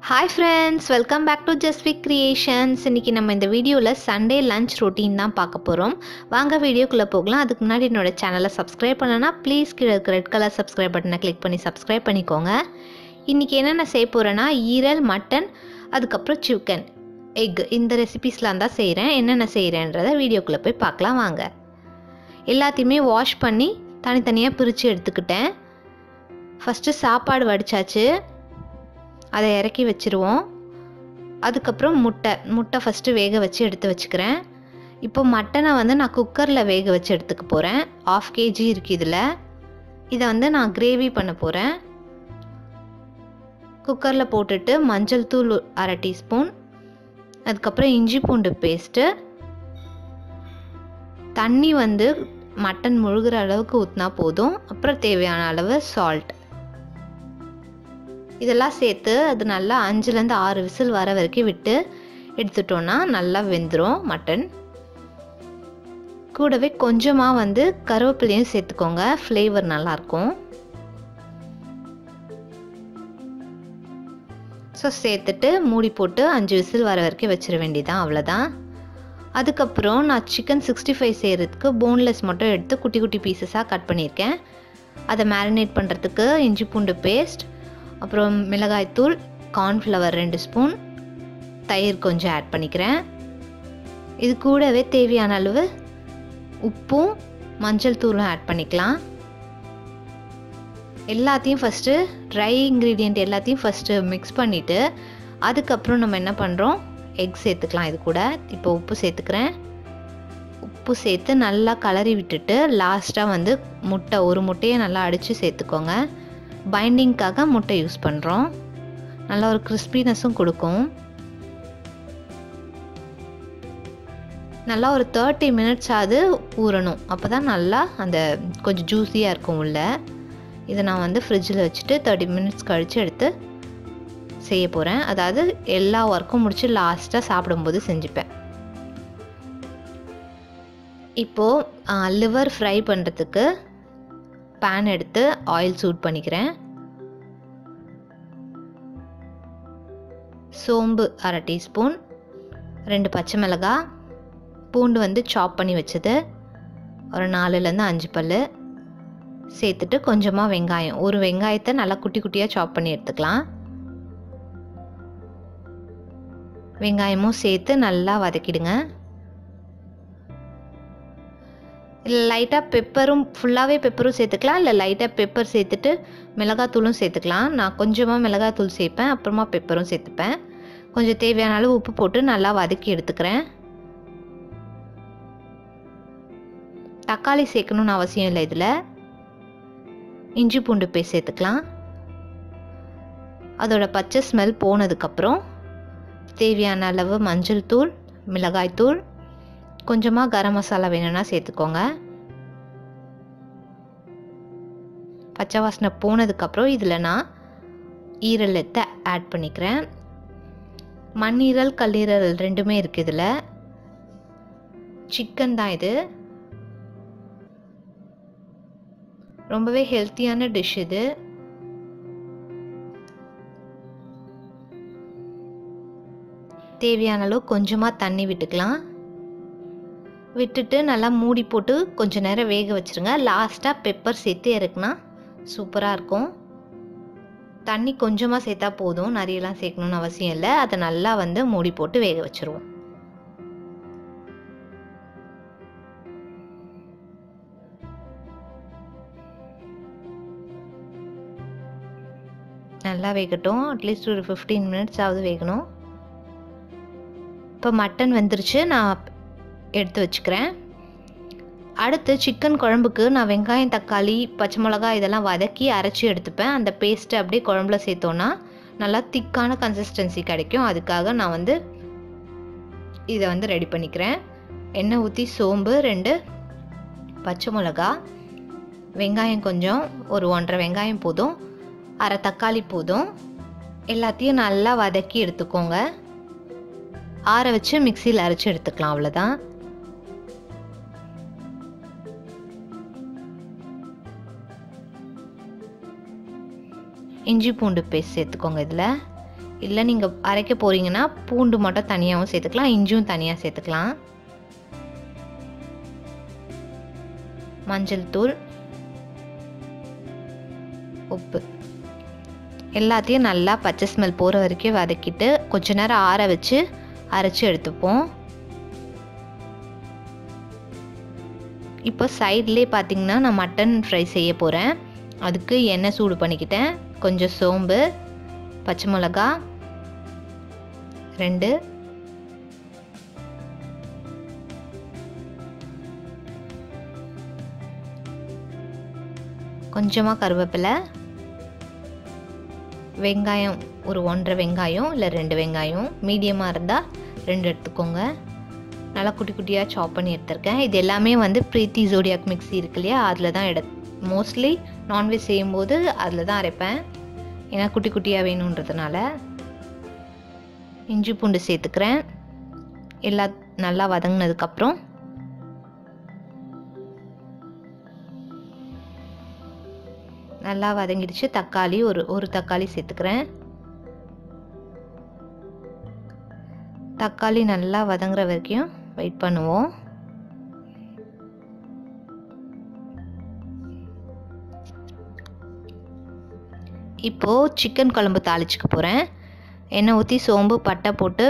Hi friends, welcome back to Just Week Creations. இன்னைக்கு நம்ம இந்த வீடியோவில் சண்டே லஞ்ச் ரொட்டீன் தான் பார்க்க போகிறோம். வாங்க வீடியோக்குள்ளே போகலாம். அதுக்கு முன்னாடி என்னோட சேனலை சப்ஸ்கிரைப் பண்ணனா ப்ளீஸ் கீழே இருக்க ரெட் கலர் சப்ஸ்கிரைப் பட்டனை கிளிக் பண்ணி சப்ஸ்கிரைப் பண்ணிக்கோங்க. இன்றைக்கி என்னென்ன செய்ய போகிறேன்னா ஈரல், மட்டன், அதுக்கப்புறம் சிக்கன், எக் இந்த ரெசிபீஸ்லாம் தான் செய்கிறேன். என்னென்ன செய்கிறேன்றதை வீடியோக்குள்ளே போய் பார்க்கலாம் வாங்க. எல்லாத்தையுமே வாஷ் பண்ணி தனித்தனியாக பிரித்து எடுத்துக்கிட்டேன். ஃபஸ்ட்டு சாப்பாடு வடித்தாச்சு, அதை இறக்கி வச்சுருவோம். அதுக்கப்புறம் முட்டை ஃபஸ்ட்டு வேக வச்சு எடுத்து வச்சுக்கிறேன். இப்போ மட்டனை நான் குக்கரில் வேக வச்சு எடுத்துக்க போகிறேன். 1/2 kg இருக்குது இதில். இதை நான் கிரேவி பண்ண போகிறேன். குக்கரில் போட்டுட்டு மஞ்சள் தூள் 1/2 டீஸ்பூன், அதுக்கப்புறம் இஞ்சி பூண்டு பேஸ்ட்டு, தண்ணி மட்டன் முழுகிற அளவுக்கு ஊற்றினா போதும். அப்புறம் தேவையான அளவு சால்ட், இதெல்லாம் சேர்த்து அது நல்லா 5லேருந்து 6 விசில் வர வரைக்கும் விட்டு எடுத்துட்டோன்னா நல்லா வெந்துடும் மட்டன். கூடவே கொஞ்சமாக கருவேப்பிலையும் சேர்த்துக்கோங்க, ஃப்ளேவர் நல்லாயிருக்கும். ஸோ சேர்த்துட்டு மூடி போட்டு 5 விசில் வர வரைக்கும் வச்சிட வேண்டியதான், அவ்வளோதான். அதுக்கப்புறம் நான் சிக்கன் 65 செய்கிறதுக்கு போன்லெஸ் மட்டும் எடுத்து குட்டி குட்டி பீசஸாக கட் பண்ணியிருக்கேன். அதை மேரினேட் பண்ணுறதுக்கு இஞ்சி பூண்டு பேஸ்ட், அப்புறம் மிளகாய்த்தூள், கார்ன்ஃப்ளவர் 2 ஸ்பூன், தயிர் கொஞ்சம் ஆட் பண்ணிக்கிறேன். இது கூடவே தேவையான அளவு உப்பும் மஞ்சள் தூளும் ஆட் பண்ணிக்கலாம். எல்லாத்தையும் ஃபஸ்ட்டு ட்ரை இன்க்ரீடியண்ட் எல்லாத்தையும் ஃபஸ்ட்டு மிக்ஸ் பண்ணிவிட்டு அதுக்கப்புறம் நம்ம என்ன பண்ணுறோம், எக் சேர்த்துக்கலாம். இது கூட இப்போ உப்பு சேர்த்துக்கிறேன். உப்பு சேர்த்து நல்லா கலரி விட்டுட்டு லாஸ்ட்டாக முட்டை, ஒரு முட்டையை நல்லா அடித்து சேர்த்துக்கோங்க. பைண்டிங்காக முட்டை யூஸ் பண்ணுறோம். நல்லா ஒரு கிறிஸ்பினஸும் கொடுக்கும். நல்லா ஒரு 30 மினிட்ஸ் ஆகுது ஊறணும். அப்போ தான் நல்லா அந்த கொஞ்சம் ஜூஸியாக இருக்கும் உள்ள. இதை நான் ஃப்ரிட்ஜில் வச்சுட்டு 30 மினிட்ஸ் கழித்து எடுத்து செய்ய போகிறேன். அதாவது எல்லா ஒர்க்கும் முடித்து லாஸ்ட்டாக சாப்பிடும்போது செஞ்சுப்பேன். இப்போது லிவர் ஃப்ரை பண்ணுறதுக்கு பேன் எடுத்து ஆயில் சூட் பண்ணிக்கிறேன். சோம்பு 1/2 டீஸ்பூன், 2 பச்சை மிளகாய், பூண்டு சாப் பண்ணி வச்சது ஒரு 4லேருந்து 5 பல் சேர்த்துட்டு கொஞ்சமாக வெங்காயம், ஒரு வெங்காயத்தை நல்லா குட்டி குட்டியாக சாப் பண்ணி எடுத்துக்கலாம். வெங்காயமும் சேர்த்து நல்லா வதக்கிடுங்க. இல்லை லைட்டாக பெப்பரும், ஃபுல்லாகவே பெப்பரும் சேர்த்துக்கலாம், இல்லை லைட்டாக பெப்பர் சேர்த்துட்டு மிளகாத்தூளும் சேர்த்துக்கலாம். நான் கொஞ்சமாக மிளகாத்தூள் சேர்ப்பேன், அப்புறமா பெப்பரும் சேர்த்துப்பேன். கொஞ்சம் தேவையான அளவு உப்பு போட்டு நல்லா வதக்கி எடுத்துக்கிறேன். தக்காளி சேர்க்கணுன்னு அவசியம் இல்லை. இதில் இஞ்சி பூண்டு பேஸ்ட் சேர்த்துக்கலாம். அதோட பச்சை ஸ்மெல் போனதுக்கப்புறம் தேவையான அளவு மஞ்சள் தூள், மிளகாய்த்தூள், கொஞ்சமாக கரம் மசாலா வேணும்னா சேர்த்துக்கோங்க. பச்சை வாசனை போனதுக்கப்புறம் இதில் நான் ஈரல் எடுத்து ஆட் பண்ணிக்கிறேன். மண்ணீரல், கல்லீரல் ரெண்டுமே இருக்குது இதில். சிக்கன் தான் இது. ரொம்பவே ஹெல்த்தியான டிஷ் இது. தேவையான அளவு கொஞ்சமாக தண்ணி விட்டுக்கலாம். விட்டுட்டு நல்லா மூடி போட்டு கொஞ்சம் நேரம் வேக வச்சுருங்க. லாஸ்ட்டாக பெப்பர் சேர்த்து இறக்குனா சூப்பராக இருக்கும். தண்ணி கொஞ்சமாக சேர்த்தா போதும், நிறையலாம் சேர்க்கணுன்னு அவசியம் இல்லை. அதை நல்லா மூடி போட்டு வேக வச்சுருவோம். நல்லா வேகட்டும். அட்லீஸ்ட் ஒரு 15 மினிட்ஸ் ஆகுது வேகணும். இப்போ மட்டன் வெந்துருச்சு, நான் எடுத்து வச்சுக்கிறேன். அடுத்து சிக்கன் குழம்புக்கு நான் வெங்காயம், தக்காளி, பச்சை மிளகாய் இதெல்லாம் வதக்கி அரைச்சி எடுத்துப்பேன். அந்த பேஸ்ட்டு அப்படியே குழம்புல சேர்த்தோன்னா நல்லா திக்கான கன்சிஸ்டன்சி கிடைக்கும். அதுக்காக நான் இதை ரெடி பண்ணிக்கிறேன். எண்ணெய் ஊற்றி சோம்பு, 2 பச்சை மிளகா, வெங்காயம் கொஞ்சம், ஒரு 1.5 வெங்காயம் போதும், 1/2 தக்காளி போதும். எல்லாத்தையும் நல்லா வதக்கி எடுத்துக்கோங்க. ஆற வச்சு மிக்சியில் அரைச்சி எடுத்துக்கலாம், அவ்வளோதான். இஞ்சி பூண்டு பேஸ்ட் சேர்த்துக்கோங்க. இதில் இல்லை நீங்கள் அரைக்க போகிறீங்கன்னா பூண்டு மட்டும் தனியாகவும் சேர்த்துக்கலாம், இஞ்சியும் தனியாக சேர்த்துக்கலாம். மஞ்சள் தூள், உப்பு எல்லாத்தையும் நல்லா பச்சை ஸ்மெல் போகிற வரைக்கும் வதக்கிட்டு கொஞ்ச நேரம் ஆற வச்சு அரைச்சி எடுத்துப்போம். இப்போ சைட்லேயே பார்த்தீங்கன்னா நான் மட்டன் ஃப்ரை செய்ய போகிறேன். அதுக்கு எண்ணெய் சூடு பண்ணிக்கிட்டேன். கொஞ்சம் சோம்பு, பச்சை மிளகா 2, கொஞ்சமாக கருவேப்பிலை, வெங்காயம் ஒரு 1.5 வெங்காயம் இல்லை 2 வெங்காயம், மீடியமாக இருந்தால் 2 எடுத்துக்கோங்க. நல்லா குட்டி குட்டியாக சாப் பண்ணி எடுத்துருக்கேன். இது எல்லாமே வந்து பிரீத்தி ஜோடியாக் மிக்ஸி இருக்கு இல்லையா, அதில் தான் மோஸ்ட்லி நான்வெஜ் செய்யும்போது அதில் தான் அரைப்பேன், ஏன்னா குட்டி குட்டியாக வேணுன்றதுனால. இஞ்சி பூண்டு சேர்த்துக்கிறேன். நல்லா வதங்கினதுக்கப்புறம் நல்லா வதங்கிடுச்சு. தக்காளி ஒரு தக்காளி சேர்த்துக்கிறேன். தக்காளி நல்லா வதங்குற வரைக்கும் வெயிட் பண்ணுவோம். இப்போது சிக்கன் குழம்பு தாளிச்சுக்க போகிறேன். எண்ணெய் ஊற்றி சோம்பு பட்டை போட்டு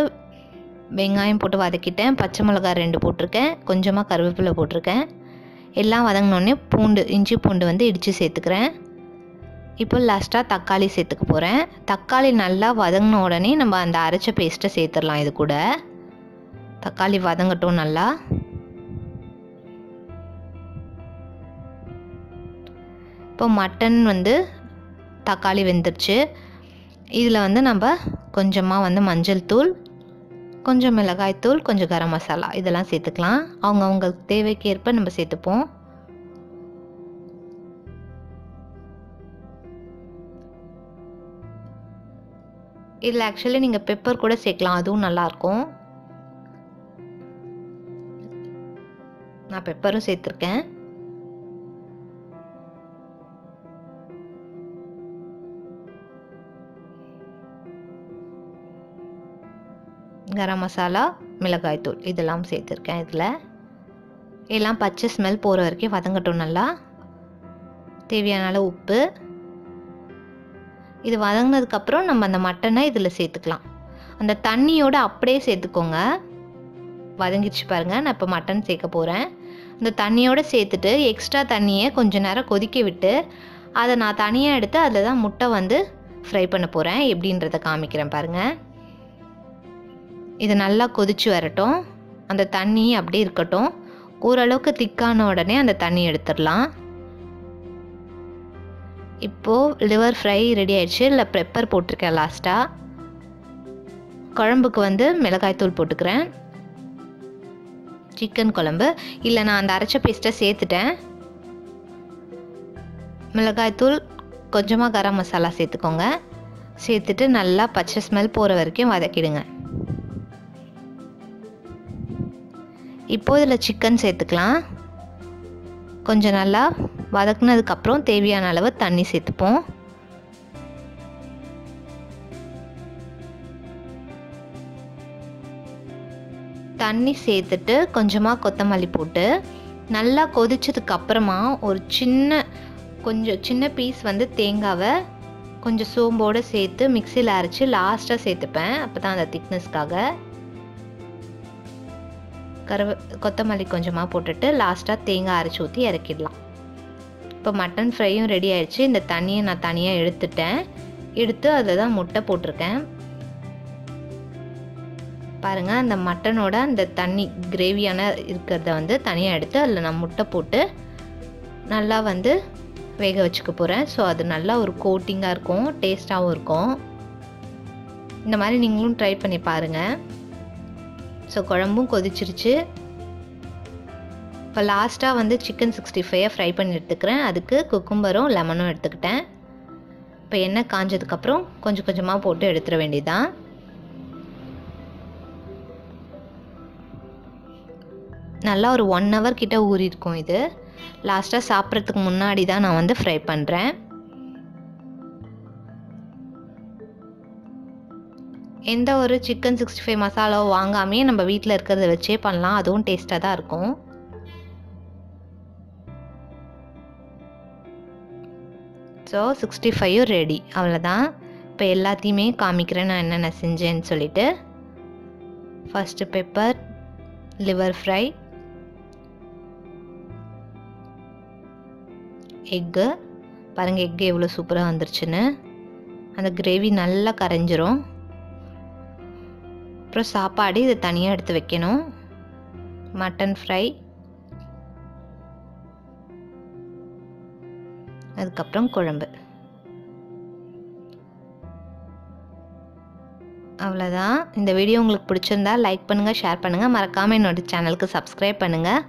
வெங்காயம் போட்டு வதக்கிட்டேன். பச்சை மிளகாய் 2 போட்டிருக்கேன். கொஞ்சமாக கருவேப்பிலை போட்டிருக்கேன். எல்லாம் வதங்கினோடனே இஞ்சி பூண்டு வந்து இடித்து சேர்த்துக்கிறேன். இப்போ லாஸ்ட்டாக தக்காளி சேர்த்துக்க போகிறேன். தக்காளி நல்லா வதங்கின உடனே நம்ம அந்த அரைச்ச பேஸ்ட்டை சேர்த்துடலாம். இது கூட தக்காளி வதங்கட்டும் நல்லா. இப்போ மட்டன் வந்து தக்காளி வெந்துருச்சு. இதில் வந்து நம்ம கொஞ்சமாக வந்து மஞ்சள் தூள், கொஞ்சம் மிளகாய் தூள், கொஞ்சம் கரம் மசாலா இதெல்லாம் சேர்த்துக்கலாம். அவங்க தேவைக்கு ஏற்ப நம்ம சேர்த்துப்போம். இதில் ஆக்சுவலி நீங்கள் பெப்பர் கூட சேர்க்கலாம், அதுவும் நல்லாயிருக்கும். நான் பெப்பரும் சேர்த்துருக்கேன். கரம் மசாலா, மிளகாய் தூள் இதெல்லாம் சேர்த்துருக்கேன். இதில் எல்லாம் பச்சை ஸ்மெல் போகிற வரைக்கும் வதங்கட்டும் நல்லா. தேவையான அளவு உப்பு. இது வதங்கினதுக்கப்புறம் நம்ம அந்த மட்டனை இதில் சேர்த்துக்கலாம். அந்த தண்ணியோடு அப்படியே சேர்த்துக்கோங்க. வதங்கிடுச்சு பாருங்கள். நான் இப்போ மட்டன் சேர்க்க போகிறேன். அந்த தண்ணியோடு சேர்த்துட்டு எக்ஸ்ட்ரா தண்ணியை கொஞ்சம் நேரம் கொதிக்க விட்டு அதை நான் தனியாக எடுத்து அதில் தான் முட்டை வந்து ஃப்ரை பண்ண போகிறேன். எப்படின்றத காமிக்கிறேன் பாருங்கள். இது நல்லா கொதிச்சு வரட்டும். அந்த தண்ணி அப்படியே இருக்கட்டும். ஓரளவுக்கு திக்கான உடனே அந்த தண்ணி எடுத்துடலாம். இப்போது லிவர் ஃப்ரை ரெடி ஆயிடுச்சு. இல்லை பெப்பர் போட்டிருக்கேன் லாஸ்ட்டாக. குழம்புக்கு வந்து மிளகாய்த்தூள் போட்டுக்கிறேன். சிக்கன் குழம்பு இல்லை நான் அந்த அரைச்ச பேஸ்ட்டை சேர்த்துட்டேன். மிளகாய்த்தூள், கொஞ்சமாக கரம் மசாலா சேர்த்துக்கோங்க. சேர்த்துட்டு நல்லா பச்சை ஸ்மெல் போகிற வரைக்கும் வதக்கிடுங்க. இப்போது இதில் சிக்கன் சேர்த்துக்கலாம். கொஞ்சம் நல்லா வதக்குனதுக்கப்புறம் தேவையான அளவு தண்ணி சேர்த்துப்போம். தண்ணி சேர்த்துட்டு கொஞ்சமாக கொத்தமல்லி போட்டு நல்லா கொதிச்சதுக்கப்புறமா ஒரு சின்ன பீஸ் வந்து தேங்காவை கொஞ்சம் சோம்போடு சேர்த்து மிக்சியில் அரைச்சி லாஸ்ட்டாக சேர்த்துப்பேன். அப்போ தான் அந்த திக்னஸ்க்காக. கொத்தமல்லி கொஞ்சமாக போட்டுட்டு லாஸ்ட்டாக தேங்காய் அரைச்சி ஊற்றி இறக்கிடலாம். இப்போ மட்டன் ஃப்ரையும் ரெடி ஆயிடுச்சு. இந்த தண்ணியை நான் தனியாக எடுத்து அதில் தான் முட்டை போட்டிருக்கேன். பாருங்கள், அந்த மட்டனோட அந்த தண்ணி கிரேவியான இருக்கிறத வந்து தனியாக எடுத்து அதில் நான் முட்டை போட்டு நல்லா வந்து வேக வச்சுக்க போகிறேன். ஸோ அது நல்லா ஒரு கோட்டிங்காக இருக்கும், டேஸ்ட்டாகவும் இருக்கும். இந்த மாதிரி நீங்களும் ட்ரை பண்ணி பாருங்கள். ஸோ குழம்பும் கொதிச்சிருச்சு. இப்போ லாஸ்ட்டாக வந்து சிக்கன் 65 ஃப்ரை பண்ணி எடுத்துக்கிறேன். அதுக்கு குக்கும்பரும் லெமனும் எடுத்துக்கிட்டேன். இப்போ எண்ணெய் காஞ்சதுக்கப்புறம் கொஞ்சம் கொஞ்சமாக போட்டு எடுத்துட வேண்டியதுதான். நல்லா ஒரு 1 hour கிட்ட ஊறியிருக்கும். இது லாஸ்ட்டாக சாப்பிட்றதுக்கு முன்னாடி தான் நான் வந்து ஃப்ரை பண்ணுறேன். எந்த ஒரு சிக்கன் 65 மசாலாவும் வாங்காமே நம்ம வீட்டில் இருக்கிறத வச்சே பண்ணலாம். அதுவும் டேஸ்ட்டாக தான் இருக்கும். So 65 ready. அவ்வளோதான். இப்போ எல்லாத்தையுமே காமிக்கிறேன் நான் என்னென்ன செஞ்சேன்னு சொல்லிட்டு. First pepper, liver fry, egg. பாருங்கள் எக்கு எவ்வளோ சூப்பராக வந்துருச்சுன்னு. அந்த கிரேவி நல்லா கரைஞ்சிரும். அப்புறம் சாப்பாடு இதை தனியாக எடுத்து வைக்கணும். மட்டன் ஃப்ரை, அதுக்கப்புறம் குழம்பு. அவ்வளோதான். இந்த வீடியோ உங்களுக்கு பிடிச்சிருந்தா லைக் பண்ணுங்கள், ஷேர் பண்ணுங்கள், மறக்காமல் என்னோட சேனலுக்கு சப்ஸ்கிரைப் பண்ணுங்கள்.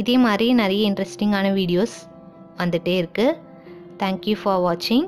இதே மாதிரி நிறைய இன்ட்ரெஸ்டிங்கான வீடியோஸ் வந்துகிட்டே இருக்குது. தேங்க்யூ ஃபார் வாட்சிங்.